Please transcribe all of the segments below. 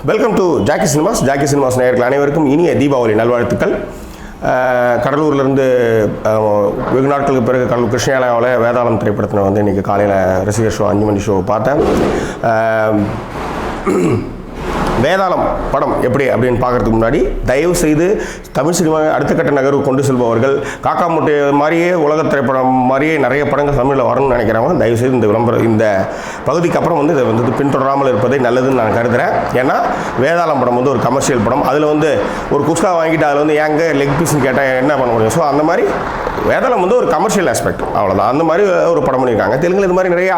Welcome to Jackie cinemas நேயர்கள் அனைவருக்கும் இனிய தீபாவளி நல்வாழ்த்துக்கள். கடலூர்லேருந்து வெகு நாட்களுக்கு பிறகு கடலூர் கிருஷ்ணாலயாவில் வேதாளம் திரைப்படத்தில் வந்து இன்றைக்கி காலையில் ரசிகர் ஷோ 5 மணி ஷோ பார்த்தேன். வேதாளம் படம் எப்படி அப்படின்னு பார்க்குறதுக்கு முன்னாடி தயவு செய்து தமிழ் சினிமா அடுத்த கட்ட நகர்வு கொண்டு செல்பவர்கள் காக்கா முட்டை மாதிரியே உலக திரைப்படம் மாதிரியே நிறைய படங்கள் தமிழில் வரணும்னு நினைக்கிறவங்க தயவு செய்து இந்த பகுதிக்கு அப்புறம் வந்து இதை வந்து பின்தொடராமல் இருப்பதை நல்லதுன்னு நான் கருதுகிறேன். ஏன்னா வேதாளம் படம் வந்து ஒரு கமர்ஷியல் படம். அதில் வந்து ஒரு குஸ்கா வாங்கிட்டு அதில் வந்து ஏங்க லெக் பீஸ்ன்னு கேட்டால் என்ன பண்ண முடியும்? ஸோ அந்த மாதிரி வேதாளம் வந்து ஒரு கமர்ஷியல் ஆஸ்பெக்ட், அவ்வளோதான். அந்த மாதிரி ஒரு படம் பண்ணியிருக்காங்க. தெலுங்கில் இது மாதிரி நிறைய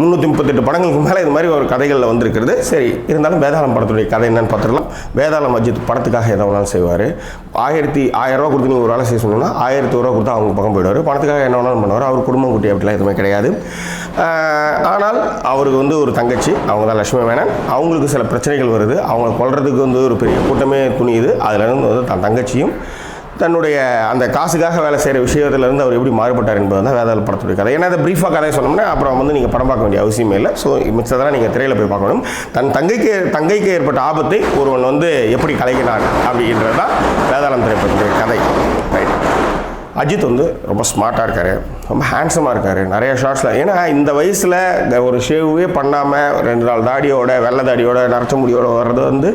1338 படங்களுக்கு மேலே இது மாதிரி ஒரு கதைகளில் வந்திருக்கிறது. சரி, இருந்தாலும் வேதாளம் படத்துடைய கதை என்னன்னு பார்த்துக்கலாம். வேதாளம் அஜித் படத்துக்காக எதை வேணாலும் செய்வார். 1000 ரூபா கொடுத்து நீங்கள் ஒரு வேலை செய்ய சொன்னீங்கன்னா 1000 ரூபா கொடுத்தா அவங்க பக்கம் போயிடுவார். பணத்துக்காக என்ன வேணாலும் பண்ணுவார். அவர் குடும்பம் குட்டி அப்படிலாம் எதுவுமே கிடையாது. ஆனால் அவருக்கு வந்து ஒரு தங்கச்சி, அவங்க தான் லட்சுமி மேனன். அவங்களுக்கு சில பிரச்சனைகள் வருது. அவங்களை கொல்றதுக்கு வந்து ஒரு பெரிய கூட்டமே துணியுது. அதுலேருந்து வந்து தன் தங்கச்சியும் தன்னுடைய அந்த காசுக்காக வேலை செய்கிற விஷயத்துலேருந்து அவர் எப்படி மாறுபட்டார் என்பது தான் வேதாள படத்துடைய கதை. ஏன்னா அதை ப்ரீஃபாக கதையை சொன்னோம்னா அப்புறம் வந்து நீங்கள் படம் பார்க்க வேண்டிய அவசியமே இல்லை. ஸோ மிச்சதெல்லாம் நீங்கள் திரையில் போய் பார்க்கணும். தன் தங்கைக்கு ஏற்பட்ட ஆபத்தை ஒருவன் வந்து எப்படி கலைக்கினார் அப்படின்றது தான் வேதாளம் திரைப்படத்துடைய கதை. ரைட். அஜித் வந்து ரொம்ப ஸ்மார்ட்டாக இருக்கார், ரொம்ப ஹேண்ட்ஸமாக இருக்கார் நிறைய ஷார்ட்ஸில். ஏன்னா இந்த வயசில் ஒரு ஷேவே பண்ணாமல் 2 நாள் தாடியோட வெள்ளை தாடியோட நரைச்ச முடியோட வர்றது வந்து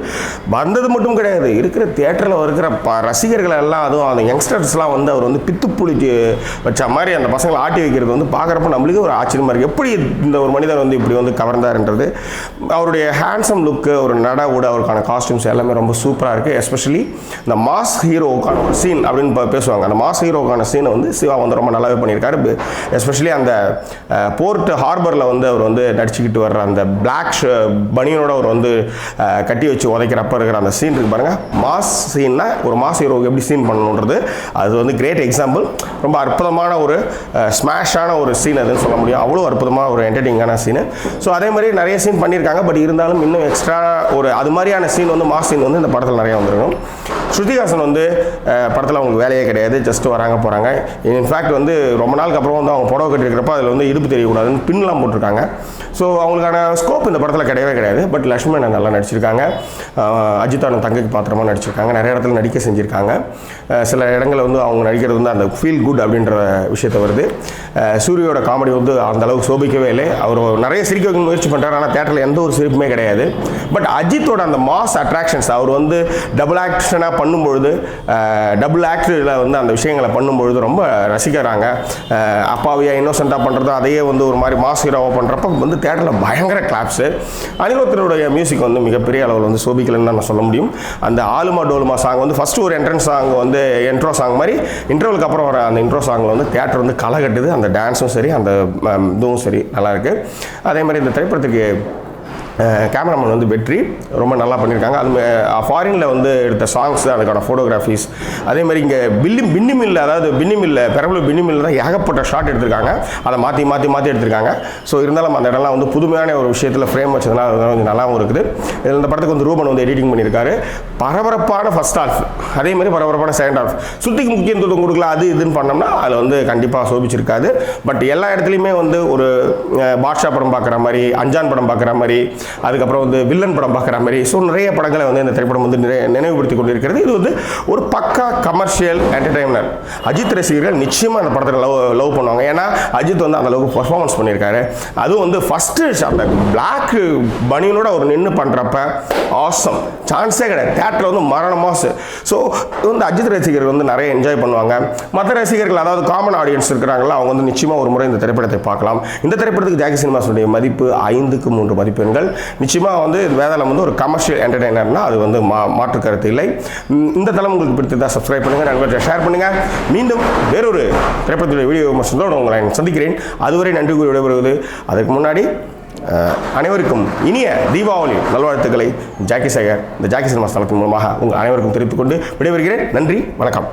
வந்தது மட்டும் கிடையாது. இருக்கிற தியேட்டரில் இருக்கிற ரசிகர்கள் எல்லாம், அதுவும் அந்த யங்ஸ்டர்ஸ்லாம் வந்து அவர் வந்து பித்துப்புளி வச்ச மாதிரி அந்த பசங்களை ஆட்டி வைக்கிறது வந்து பார்க்குறப்ப நம்மளுக்கு ஒரு ஆச்சரியமாக இருக்குது. எப்படி இந்த ஒரு மனிதர் வந்து இப்படி வந்து கவர்ந்தார்ன்றது. அவருடைய ஹேண்ட்ஸம் லுக்கு, ஒரு நட உட, அவருக்கான காஸ்டியூம்ஸ் எல்லாமே ரொம்ப சூப்பராக இருக்குது. எஸ்பெஷலி இந்த மாஸ் ஹீரோவுக்கான ஒரு சீன் அப்படின்னு பேசுவாங்க. அந்த மாஸ் ஹீரோவுக்கான சீனை வந்து சிவா வந்து ரொம்ப நல்லாவே பண்ணியிருக்காரு. எஸ்பெஷலி அந்த போர்ட் ஹார்பரில் வந்து அவர் வந்து நடிச்சுக்கிட்டு வர்ற அந்த பிளாக் பனியனோட அவர் வந்து கட்டி வச்சு உதைக்கிறப்ப இருக்கிற அந்த சீன் இருக்கு பாருங்கள். மாஸ் சீன்னா ஒரு மாஸ் ஹீரோவுக்கு எப்படி சீன் பண்ணணுன்றது அது வந்து கிரேட் எக்ஸாம்பிள். ரொம்ப அற்புதமான ஒரு ஸ்மாஷான ஒரு சீன் அதுன்னு சொல்ல முடியும். அவ்வளோ அற்புதமான ஒரு என்டர்டெய்னிங்கான சீனு. ஸோ அதே மாதிரி நிறைய சீன் பண்ணியிருக்காங்க. பட் இருந்தாலும் இன்னும் எக்ஸ்ட்ரா ஒரு அது மாதிரியான சீன் வந்து மாஸ் சீன் வந்து இந்த படத்தில் நிறைய வந்துருக்கும். ஸ்ருதிஹாசன் வந்து படத்தில் அவங்களுக்கு வேலையே கிடையாது, ஜஸ்ட் வராங்க போகிறாங்க. இன்ஃபேக்ட் வந்து ரொம்ப நாளுக்கு அப்புறம் வந்து அவங்க புடவை கட்டிருக்கிறப்ப அதில் வந்து இடுப்பு தெரியக்கூடாதுன்னு பின்லாம் போட்டிருக்காங்க. ஸோ அவங்களுக்கான ஸ்கோப் இந்த படத்தில் கிடையவே கிடையாது. பட் லட்சுமி நல்லா நடிச்சிருக்காங்க. அஜித்தான தங்கைக்கு பாத்திரமாக நடிச்சிருக்காங்க. நிறைய இடத்துல நடிக்க செஞ்சுருக்காங்க. சில இடங்களில் வந்து அவங்க நடிக்கிறது வந்து அந்த ஃபீல் குட் அப்படின்ற விஷயத்தை வருது. சூரியோட காமெடி வந்து அந்த அளவுக்கு சோபிக்கவே இல்லை. அவர் நிறைய சிரிக்க வைக்க முயற்சி பண்ணுறாரு. ஆனால் தேட்டரில் எந்த ஒரு சிரிப்புமே கிடையாது. பட் அஜித்தோட அந்த மாஸ் அட்ராக்ஷன்ஸ், அவர் வந்து டபுள் ஆக்ஷனாக பண்ணும்பொழுது, டபுள் ஆக்டில் வந்து அந்த விஷயங்களை பண்ணும்பொழுது ரொம்ப ரசிக்கிறாங்க. அப்பாவியாக இன்னோசென்ட்டாக பண்ணுறது, அதையே வந்து ஒரு மாதிரி மாஸ் ஹீரோவாக பண்ணுறப்ப வந்து தேட்டரில் பயங்கர கிளாப்ஸு. அனிருத்தருடைய மியூசிக் வந்து மிகப்பெரிய அளவில் வந்து சோபிக்கலன்னு தான் நான் சொல்ல முடியும். அந்த ஆலுமா டோலுமா சாங் வந்து ஃபஸ்ட்டு ஒரு என்ட்ரன்ஸ் சாங் வந்து இன்ட்ரோ சாங் மாதிரி, இன்ட்ரோவுக்கு அப்புறம் வர அந்த இன்ட்ரோ சாங்கில் வந்து தேட்டர் வந்து களை கட்டுது. அந்த டான்ஸும் சரி, அந்த இதுவும் சரி நல்லாயிருக்கு. அதே மாதிரி இந்த திரைப்படத்துக்கு கேமராமேன் வந்து வெற்றி ரொம்ப நல்லா பண்ணியிருக்காங்க. அது ஃபாரினில் வந்து எடுத்த சாங்ஸ், அதுக்கான ஃபோட்டோகிராஃபிஸ், அதே மாதிரி இங்கே பின்னி மில்ல, அதாவது பெரம்பலூர் பின்னி மில்ல தான் ஏகப்பட்ட ஷாட் எடுத்திருக்காங்க. அதை மாற்றி எடுத்திருக்காங்க. ஸோ இருந்தாலும் அந்த இடம்லாம் வந்து புதுமையான ஒரு விஷயத்தில் ஃப்ரேம் வச்சதுனால கொஞ்சம் நல்லாவும் இருக்குது. இதில் இந்த படத்துக்கு வந்து ரூபன் வந்து எடிட்டிங் பண்ணியிருக்காரு. பரபரப்பான ஃபர்ஸ்ட் ஹாஃப், அதே மாதிரி பரபரப்பான செகண்ட் ஹாஃப். சுத்திக்கு முக்கியத்துவம் கொடுக்கலாம் அது இதுன்னு பண்ணோம்னா அதில் வந்து கண்டிப்பாக சோபிச்சிருக்காது. பட் எல்லா இடத்துலையுமே வந்து ஒரு பாட்ஷா படம் பார்க்குற மாதிரி, அஞ்சான் படம் பார்க்குற மாதிரி, அதுக்கப்புறம் வந்து வில்லன் படம் பார்க்குற மாதிரி, ஸோ நிறைய படங்களை வந்து இந்த திரைப்படம் வந்து நினைவுபடுத்தி கொண்டிருக்கிறது. இது வந்து ஒரு பக்கா கமர்ஷியல் என்டர்டைனர். அஜித் ரசிகர்கள் நிச்சயமாக அந்த படத்தில் லவ் பண்ணுவாங்க. ஏன்னா அஜித் வந்து அந்த அளவுக்கு பர்ஃபார்மன்ஸ் பண்ணியிருக்காரு. அதுவும் வந்து ஃபஸ்ட்டு அந்த பிளாக் பனியனோட அவர் நின்று பண்ணுறப்ப ஆசம், சான்ஸே கிடையாது. தேட்டரில் வந்து மரண மாசு. ஸோ இது வந்து அஜித் ரசிகர்கள் வந்து நிறைய என்ஜாய் பண்ணுவாங்க. மற்ற ரசிகர்கள், அதாவது காமன் ஆடியன்ஸ் இருக்கிறாங்களா, அவங்க வந்து நிச்சயமாக ஒரு முறை இந்த திரைப்படத்தை பார்க்கலாம். இந்த திரைப்படத்துக்கு ஜாக்கி சினிமாஸுடைய மதிப்பு 5க்கு 3 மதிப்பெண்கள். நிச்சயமாக வந்து விவேதாளம் வந்து ஒரு கமர்ஷியல் என்டர்டைனர்னா அது வந்து மாற்று கருத்து இல்லை. இந்த தளம் உங்களுக்கு பிடித்ததாக சப்ஸ்கிரைப் பண்ணுங்கள், நண்பர்களை ஷேர் பண்ணுங்கள். மீண்டும் வேறொரு திரைப்படத்துடைய வீடியோ விமர்சனத்தோடு உங்களை சந்திக்கிறேன். அதுவரை நன்றி கூறி விடைபெறுவது. அதுக்கு முன்னாடி அனைவருக்கும் இனிய தீபாவளி நல்வாழ்த்துக்களை ஜாக்கி சேகர் இந்த ஜாக்கி சினிமாஸ் தளத்தின் மூலமாக உங்கள் அனைவருக்கும் தெரிவித்துக் கொண்டு விடைபெறுகிறேன். நன்றி, வணக்கம்.